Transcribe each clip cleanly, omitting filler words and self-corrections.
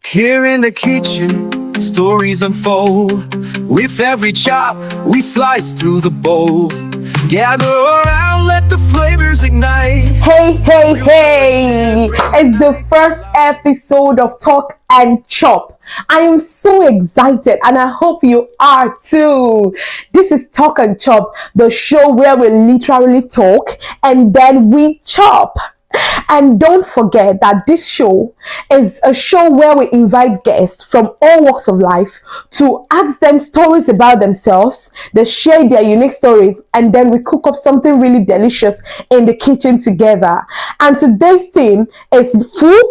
Here in the kitchen, stories unfold. With every chop, we slice through the bowl. Gather around, let the flavors ignite. Hey! It's the first episode of Talk and Chop. I am so excited and I hope you are too. This is Talk and Chop, the show where we literally talk and then we chop. And don't forget that this show is a show where we invite guests from all walks of life to ask them stories about themselves. They share their unique stories and then we cook up something really delicious in the kitchen together. And today's theme is food,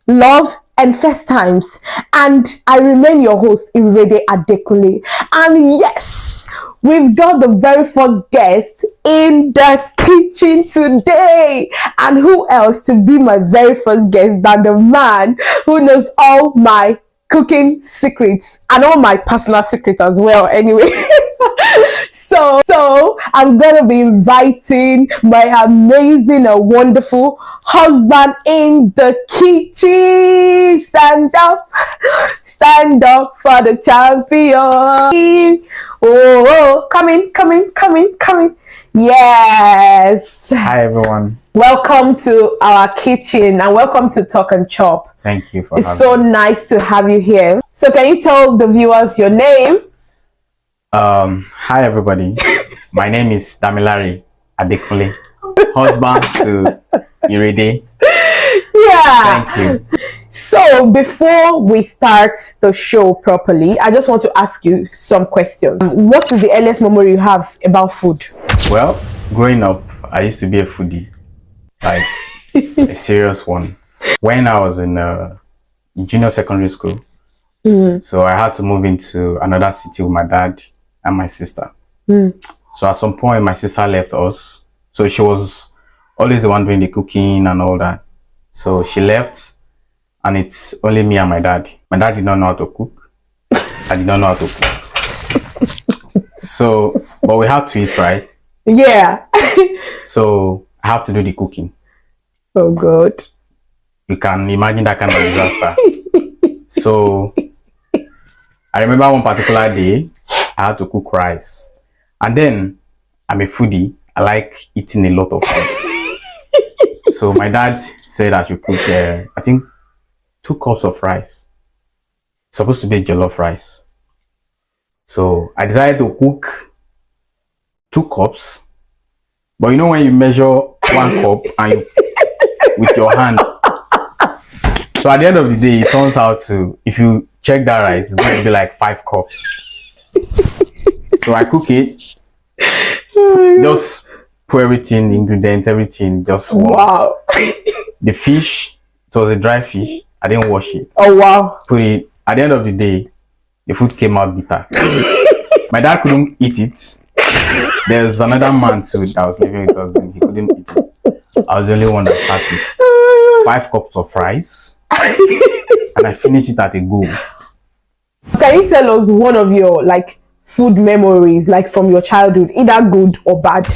love, and first times. And I remain your host, Irede Adekunle. And yes, we've got the very first guest in the kitchen today. And who else to be my very first guest than the man who knows all my cooking secrets and all my personal secrets as well, anyway. So I'm gonna be inviting my amazing and wonderful husband in the kitchen. Stand up for the champion. Oh, coming. Yes. Hi everyone. Welcome to our kitchen and welcome to Talk and Chop. Thank you for It's having so me. nice to have you here. So can you tell the viewers your name? Hi everybody. My name is Damilare Adekunle, husband to Irede. Yeah. Thank you. So before we start the show properly, I just want to ask you some questions. What is the earliest memory you have about food? Well, growing up, I used to be a foodie, like a serious one. When I was in junior secondary school, so I had to move into another city with my dad and my sister. So at some point, my sister left us. So she was always the one doing the cooking and all that. So she left, and it's only me and my dad. My dad did not know how to cook. I did not know how to cook. So, but we had to eat, right? Yeah. So I have to do the cooking. Oh God. You can imagine that kind of disaster. So I remember one particular day, I had to cook rice. And then I'm a foodie. I like eating a lot of food. So my dad said I should cook, I think, 2 cups of rice. It's supposed to be jollof rice. So I decided to cook 2 cups. But you know when you measure 1 cup and you, with your hand. So at the end of the day, it turns out to, if you check that rice, it's going to be like 5 cups. So I cook it, just put everything, the ingredients, everything just once. Wow. The fish, it was a dry fish. I didn't wash it. Oh wow. Put it, at the end of the day, the food came out bitter. My dad couldn't eat it. There's another man too that was living with us then. He couldn't eat it. I was the only one that sat with 5 cups of rice. And I finished it at a go. Can you tell us one of your food memories, from your childhood, either good or bad?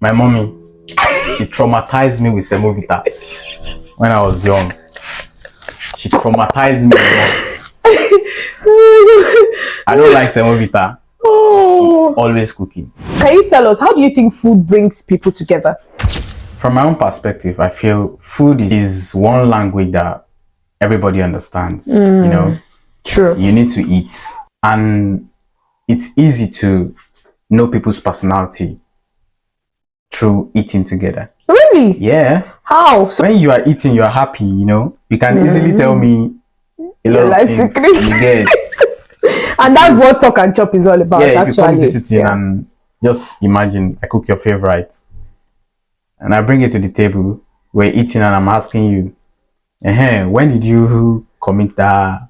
My mommy, she traumatized me with semovita when I was young. She traumatized me a lot. I don't like semovita. Oh. Always cooking. Can you tell us, how do you think food brings people together? From my own perspective, I feel food is one language that everybody understands. You know, True. you need to eat, and it's easy to know people's personality through eating together. Really? Yeah. How? So When you are eating, you are happy. You know, you can easily tell me a lot life of things. secrets. You get. and that's what Talk and Chop is all about. Yeah, if you come actually. visiting and just imagine I cook your favorite and I bring it to the table, we're eating and I'm asking you, when did you commit that?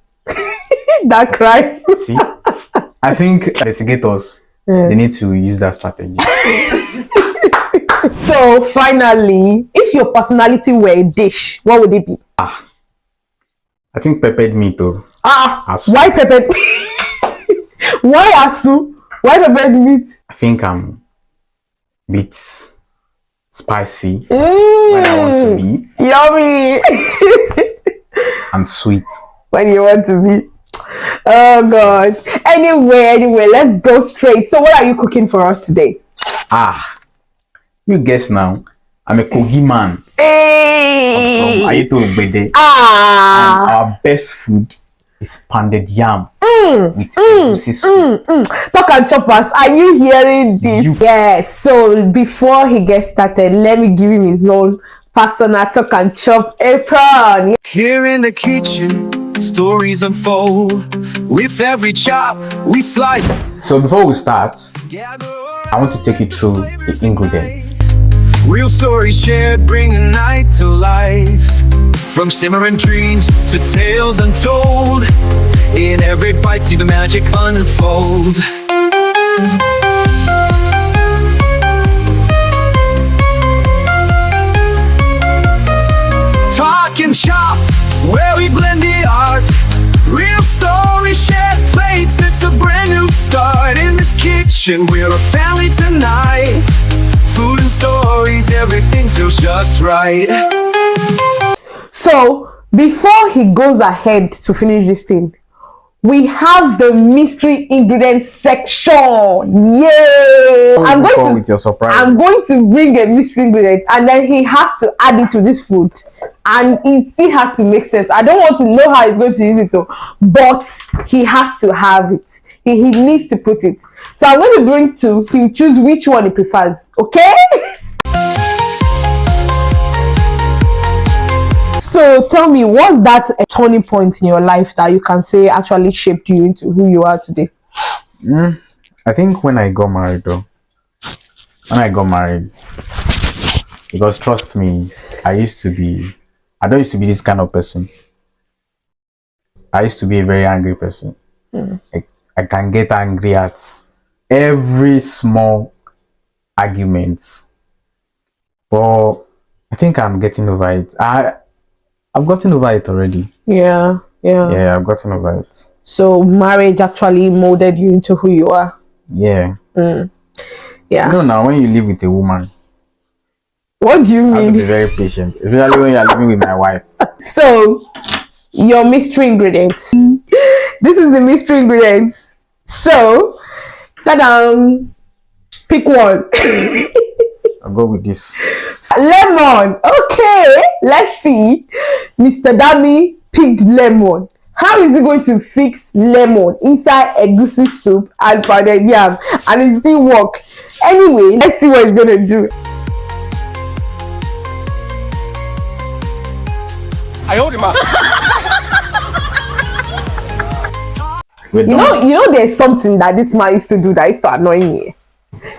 that crime. See, I think investigators, they need to use that strategy. So finally, if your personality were a dish, what would it be? I think peppered meat though. Asu. Why peppered? Why asu? Why peppered meat? I think I'm a bit spicy when I want to be. Yummy. and sweet. When you want to be. Oh God. Anyway, let's go straight. So what are you cooking for us today? You guess now. I'm a Kogi man. Hey. From Ayeto Ogbede. And our best food is pounded yam with Egusi soup. Talk and choppers, are you hearing this? Yes. So before he gets started, let me give him his own personal talk and chop apron. Here in the kitchen, stories unfold. With every chop, we slice. So before we start, Gather I want to take you through the ingredients. real stories shared, bring a night to life. From simmering dreams to tales untold. In every bite, see the magic unfold. Talk and Chop, where we blend the art. Real stories, shared plates, it's a brand new start. In this kitchen, we're a family tonight. Food and stories, everything feels just right. So before he goes ahead to finish this thing, we have the mystery ingredients section. Yay! I'm going to bring a mystery ingredient and then he has to add it to this food. And it still has to make sense. I don't want to know how he's going to use it though, but he has to have it. He needs to put it. So I'm going to bring two. He'll choose which one he prefers. Okay? So tell me, what's that a turning point in your life that you can say actually shaped you into who you are today? I think when I got married though. Because trust me, I don't used to be this kind of person. I used to be a very angry person. I can get angry at every small argument. But I think I'm getting over it. I've gotten over it already. Yeah, I've gotten over it. So marriage actually molded you into who you are. Yeah. Yeah. You know now, when you live with a woman, What do you I have to mean? be very patient, especially when you are living with my wife. So your mystery ingredients. This is the mystery ingredients. So pick one. I'll go with this. Lemon. Okay, let's see. Mr. Dami picked lemon. How is he going to fix lemon inside egusi soup and pounded yam and it still work? Anyway, let's see what he's gonna do. I hold him up. You know, there's something that this man used to do that used to annoy me.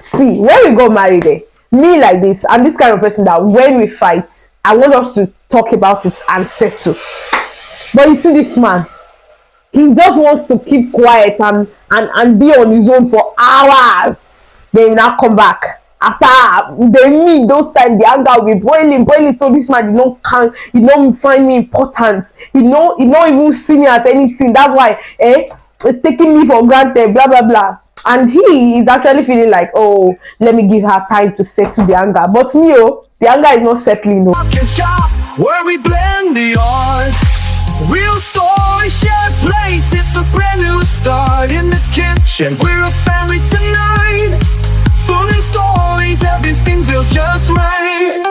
See, when we got married, me like this, I'm this kind of person that when we fight, I want us to talk about it and settle. But you see this man, he just wants to keep quiet and be on his own for hours. Then he now come back. After they meet those times, the anger will be boiling. So this man he don't find me important. He don't even see me as anything. That's why it's taking me for granted, blah blah blah. And he is actually feeling like, oh, let me give her time to settle the anger. But me, the anger is not settling. No. Talk and Chop, where we blend the art. Real stories, shared plates, it's a brand new start. In this kitchen, we're a family tonight. Food and stories, everything feels just right.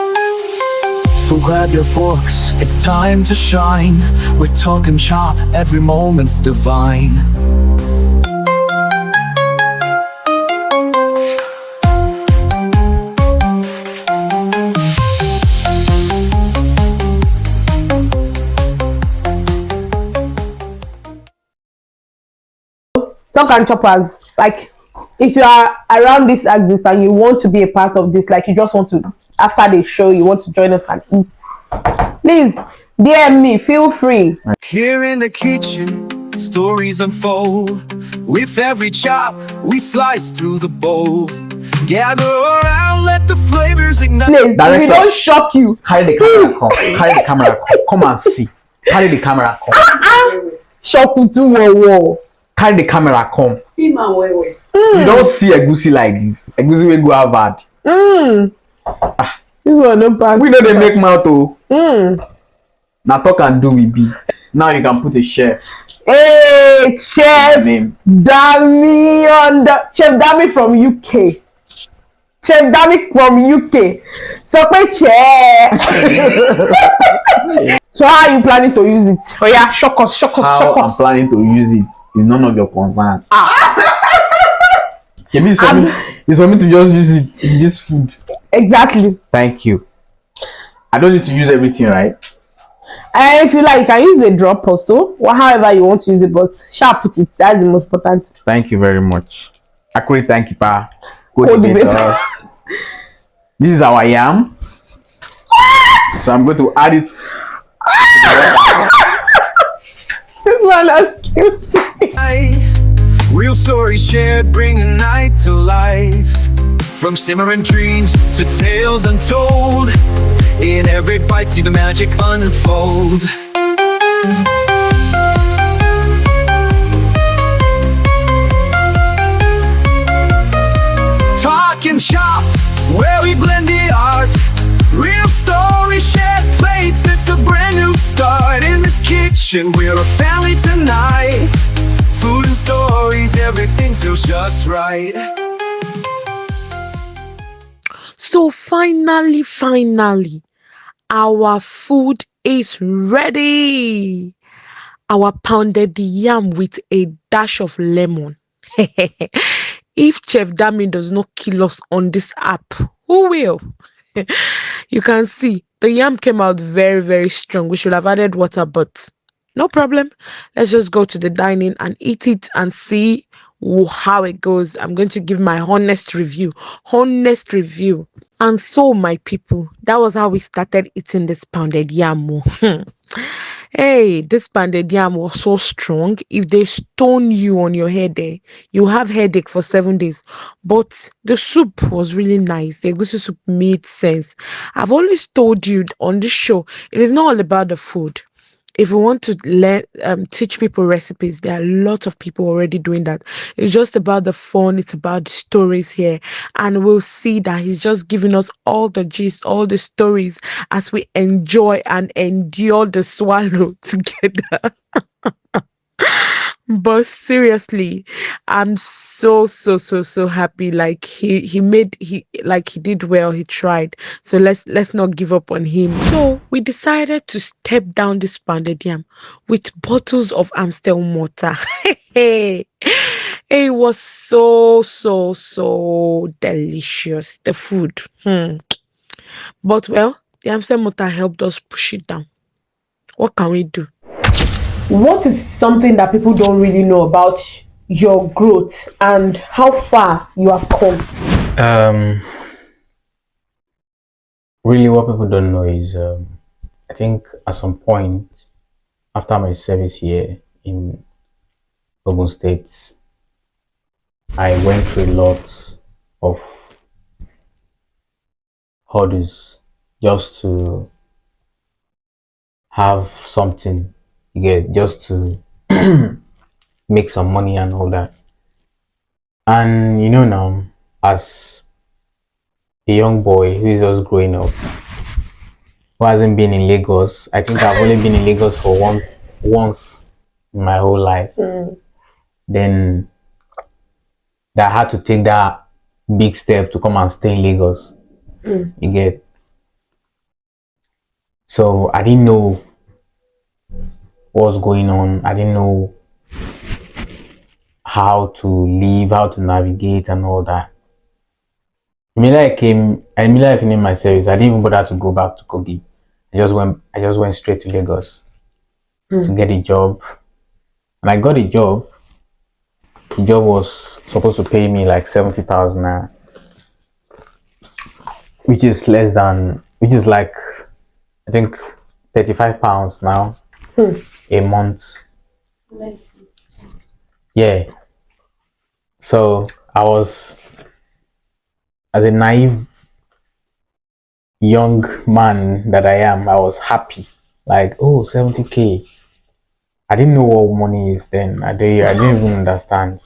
So grab your forks, it's time to shine. With Talk and Chop, every moment's divine. Talk and choppers, like if you are around this axis and you want to be a part of this, like you just want to, after the show, you want to join us and eat, please DM me, feel free. Here in the kitchen, stories unfold. With every chop, we slice through the bowl. Gather around, let the flavors ignite. Please, if Director. we don't shock you. Carry the camera, come and see. Carry the camera, come. Shock you to Carry the camera, come. You don't see Egusi like this. Egusi will go Harvard. This one don't pass. We know they make mouth. Now talk and do we be. Now you can put a chef. Hey, Chef Name. Dami on the Chef Dami from UK. Chef Dami from UK. So, chair. So, how are you planning to use it? Oh yeah, shock us. How I'm planning to use it is none of your concern. Maybe it's for me to just use it in this food. Exactly. Thank you. I don't need to use everything, right? And if you like, you can use a drop or so, or however you want to use it, but sharp put it. That's the most important. Thank you very much. Accurate, thank you, pa. Co-debaters. This is our yam. So I'm going to add it. This one has killed me. Real stories shared bring a night to life. From simmering dreams to tales untold. In every bite, see the magic unfold. Talk and Chop, where we blend the art. Real stories, shared plates, it's a brand new start. In this kitchen, we're a family tonight. Food and stories, everything feels just right. So finally, our food is ready. Our pounded yam with a dash of lemon. If Chef Dami does not kill us on this app, who will? You can see the yam came out very, very strong. We should have added water, but no problem. Let's just go to the dining and eat it and see how it goes. I'm going to give my honest review. And so, my people, that was how we started eating this pounded yam. Hey, this pounded yam was so strong. If they stone you on your head, you have headache for 7 days. But the soup was really nice. The Egusi soup made sense. I've always told you on this show, it is not all about the food. If you want to teach people recipes, there are lots of people already doing that. It's just about the fun. It's about the stories here. And we'll see that he's just giving us all the gist, all the stories as we enjoy and endure the swallow together. But seriously, I'm so happy. Like he did well. He tried. So let's not give up on him. So we decided to step down this pounded yam with bottles of Amstel water. It was so delicious, the food. But well, the Amstel water helped us push it down. What can we do? What is something that people don't really know about your growth and how far you have come? Really, what people don't know is, I think at some point after my service here in Ogun State, I went through a lot of hurdles just to have something. You get, just to make some money and all that. And you know, now as a young boy who is just growing up, who hasn't been in Lagos, I think I've only been in Lagos for once in my whole life. Then that I had to take that big step to come and stay in Lagos. You get. So I didn't know what was going on. I didn't know how to live, how to navigate and all that. Immediately I finished my service. I didn't even bother to go back to Kogi. I just went straight to Lagos to get a job. And I got a job. The job was supposed to pay me like 70,000 naira, which is like I think 35 pounds now a month. Yeah. So I was, as a naive young man that I am, I was happy. Like, oh, 70K. I didn't know what money is then. I didn't even understand.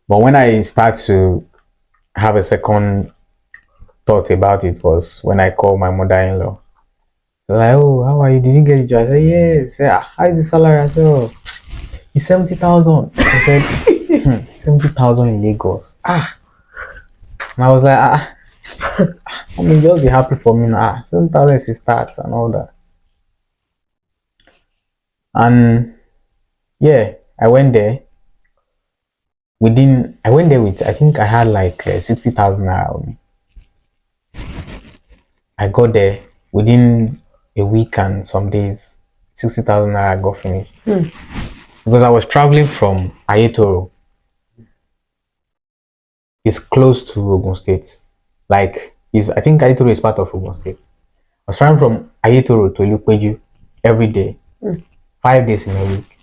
But when I start to have a second thought about it was when I called my mother-in-law. So like, oh, how are you? Did you get the job? I said, yes. Say, how is the salary? I said, oh, it's 70,000. I said, 70,000 in Lagos. And I was like, I mean, just be happy for me now. 7,000 is starts and all that. And yeah, I went there. I went there with, I think I had like 60,000 naira with me. I got there within a week and some days, 60,000 naira got finished. Because I was traveling from Ayetoro. It's close to Ogun State. Like, I think Ayetoro is part of Ogun State. I was traveling from Ayetoro to Ilupeju every day, 5 days in a week,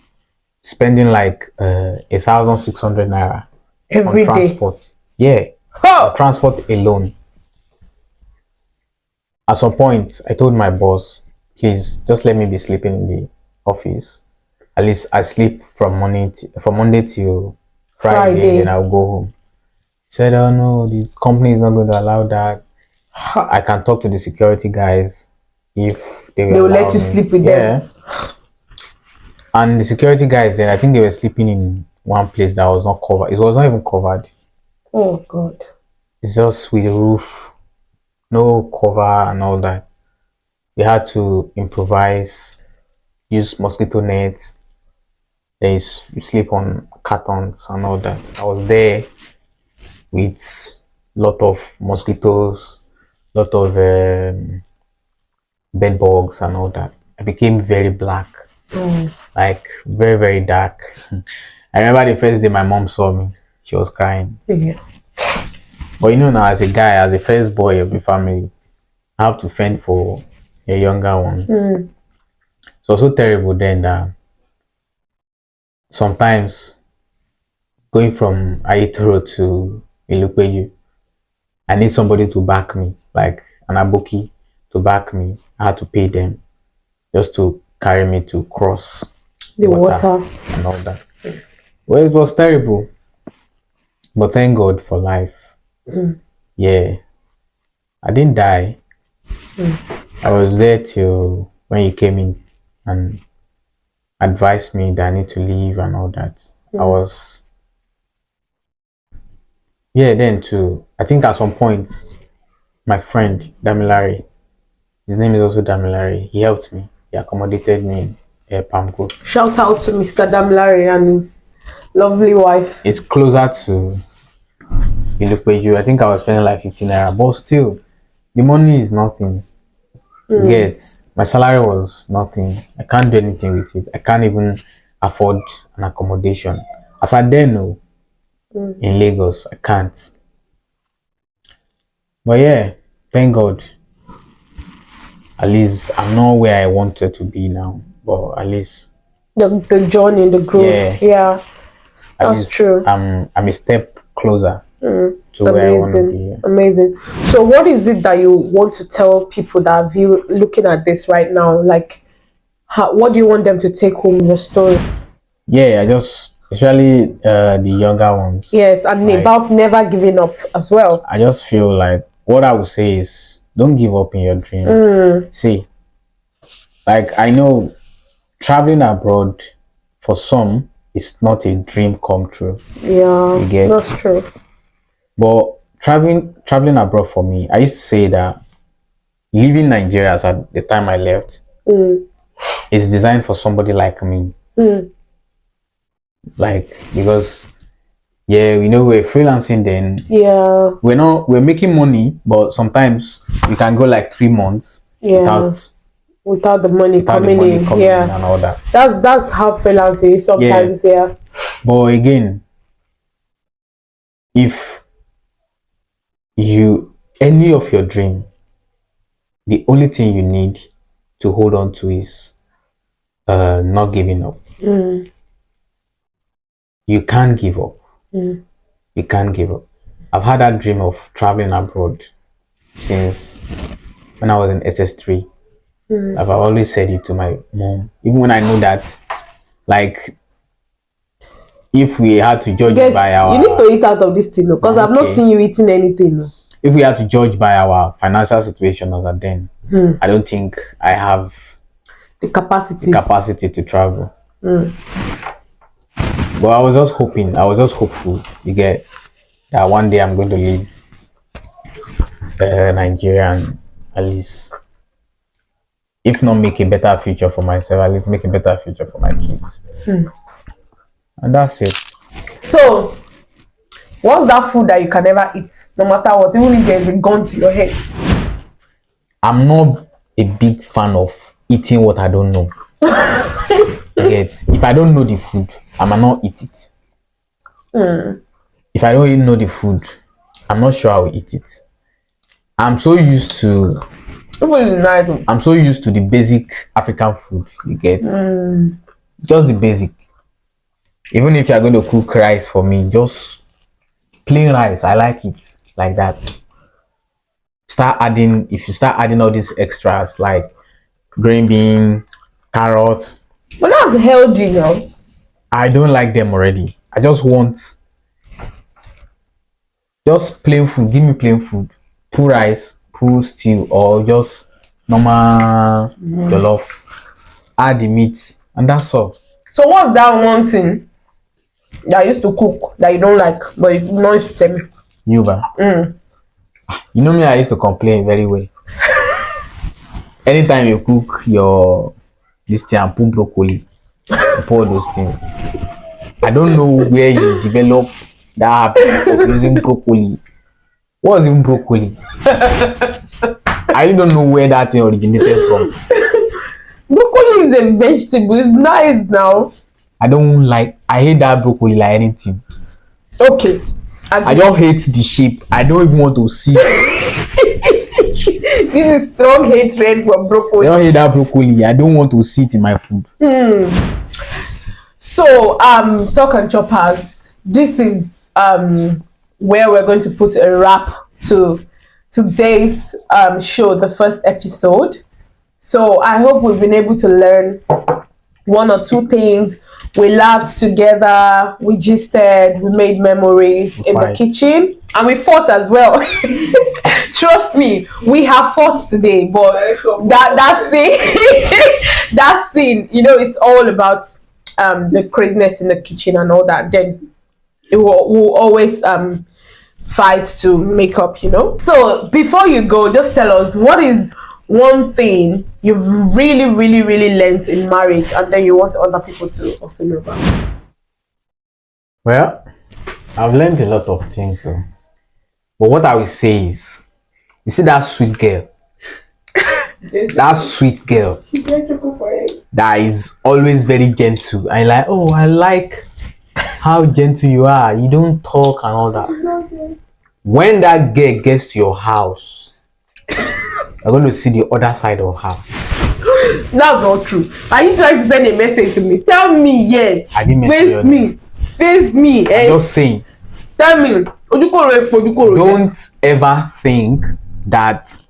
spending like 1,600 naira Every on day. transport. Yeah, transport alone. At some point, I told my boss, please just let me be sleeping in the office. At least I sleep from Monday till Friday, then I'll go home. He said, oh no, the company is not going to allow that. I can talk to the security guys if they will let you sleep with them. And the security guys then, I think they were sleeping in one place that was not covered. It was not even covered. Oh God. It's just with the roof, no cover and all that. They had to improvise, use mosquito nets. They sleep on cartons and all that. I was there with lot of mosquitoes, lot of bed bugs and all that. I became very black, like very, very dark. I remember the first day my mom saw me, she was crying. Yeah. But you know now, as a guy, as a first boy of the family, I have to fend for the younger ones. So so terrible then that sometimes going from Ayetoro to Ilupeju, I need somebody to back me, like an aboki to back me. I had to pay them just to carry me to cross The water and all that. Well, it was terrible, but thank God for life. Yeah, I didn't die. I was there till when you came in and advised me that I need to leave and all that. I was, then too. I think at some point, my friend Damilari, his name is also Damilari, he helped me. He accommodated me in Pamco. Shout out to Mr. Damilari and his lovely wife. It's closer to Ilupeju. I think I was spending like 15 naira, but still, the money is nothing. My salary was nothing. I can't do anything with it. I can't even afford an accommodation. As I dare know, in Lagos, I can't. But yeah, thank God. At least I'm not where I wanted to be now. But at least the journey, the growth. Yeah. That's true. I'm a step closer to where I want to be. Yeah. Amazing. So what is it that you want to tell people that are looking at this right now? Like, what do you want them to take home in your story? Yeah, I just, especially the younger ones. Yes, and like, about never giving up as well. I just feel like what I would say is don't give up in your dream. See, like I know traveling abroad for some is not a dream come true. Yeah, you get? That's true. But traveling abroad for me, I used to say that leaving Nigeria at the time I left is designed for somebody like me. Like, because we know we're freelancing then. Yeah. We're making money, but sometimes we can go like 3 months without the money coming in and all that. That's how freelancing is sometimes. Yeah. But again, if any of your dream, the only thing you need to hold on to is not giving up. You can't give up. You can't give up. I've had that dream of traveling abroad since when I was in SS3. I've always said it to my mom, even when I know that, like, if we had to judge by our... You need to eat out of this thing, because I've not seen you eating anything. if we had to judge by our financial situation as at then, I don't think I have the capacity to travel. But I was just hopeful, you get, that one day I'm going to leave Nigerian, at least, if not make a better future for myself, at least make a better future for my kids. And that's it. So, what's that food that you can never eat, no matter what, even if there's a gun to your head? I'm not a big fan of eating what I don't know. Yet, if I don't know the food, I might not eat it. If I don't even know the food, I'm not sure I will eat it. I'm so used to the basic African food, you get. Just the basic. Even if you're going to cook rice for me, just plain rice, I like it like that. If you start adding all these extras like green bean, carrots. But that's healthy, no? I don't like them already. I just want plain food. Give me plain food. Put rice, put stew, or just normal jollof. Add the meat, and that's all. So what's that one thing that I used to cook that you don't like, but you know it's tell me? Yuba. You know me, I used to complain very well. Anytime you cook this thing and put broccoli, you put all those things. I don't know where you develop that habit of using broccoli. What is even broccoli? I don't know where that thing originated from. Broccoli is a vegetable. It's nice now. I hate that broccoli like anything. Okay. I just hate the shape. I don't even want to see. This is strong hatred for broccoli. I don't hate that broccoli. I don't want to see it in my food. So, Talk and Choppers, this is where we're going to put a wrap to today's show, the first episode. So I hope we've been able to learn one or two things. We laughed together, we gisted, we made memories in the kitchen, and we fought as well. Trust me, we have fought today, but that scene, you know, it's all about the craziness in the kitchen and all that. Then we'll always fight to make up, you know. So before you go, just tell us, what is one thing you've really learned in marriage and then you want other people to also know about? Well, I've learned a lot of things, but what I will say is, you see that sweet girl that is always very gentle, and like, oh, I like how gentle you are, you don't talk and all that. When that girl gets to your house, you're going to see the other side of her. That's not true. Are you trying to send a message to me? Tell me, yeah. I didn't Face me. I'm just saying. Tell me. Don't ever think that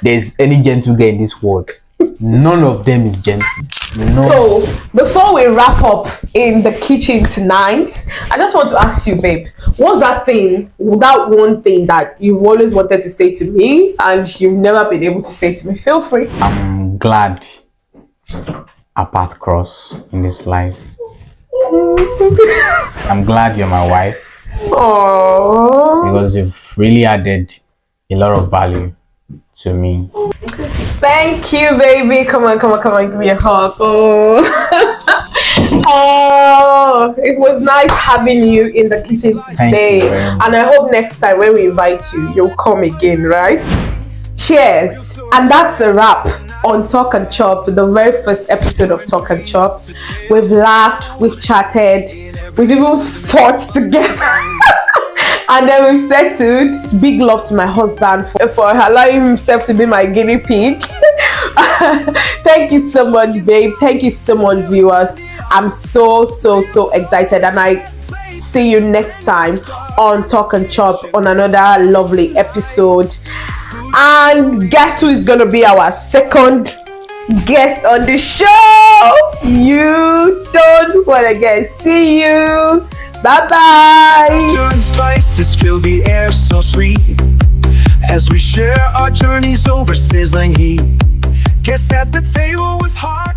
there's any gentle girl in this world. None of them is gentle. No. So, before we wrap up in the kitchen tonight, I just want to ask you, babe, what's that one thing that you've always wanted to say to me and you've never been able to say to me? Feel free. I'm glad our path cross in this life. I'm glad you're my wife. Aww. Because you've really added a lot of value to me. Thank you, baby. Come on, give me a hug. Oh, it was nice having you in the kitchen today. And I hope next time when we invite you, you'll come again, right? Cheers. And that's a wrap on Talk and Chop, the very first episode of Talk and Chop. We've laughed, we've chatted, we've even fought together. And then we've settled. Big love to my husband for allowing himself to be my guinea pig. Thank you so much, babe. Thank you so much, viewers. I'm so excited, and I see you next time on Talk and Chop on another lovely episode. And guess who is gonna be our second guest on the show? You don't wanna guess. See you. Bye bye. Spices fill the air so sweet. as we share our journeys over sizzling heat. Guests at the table with heart.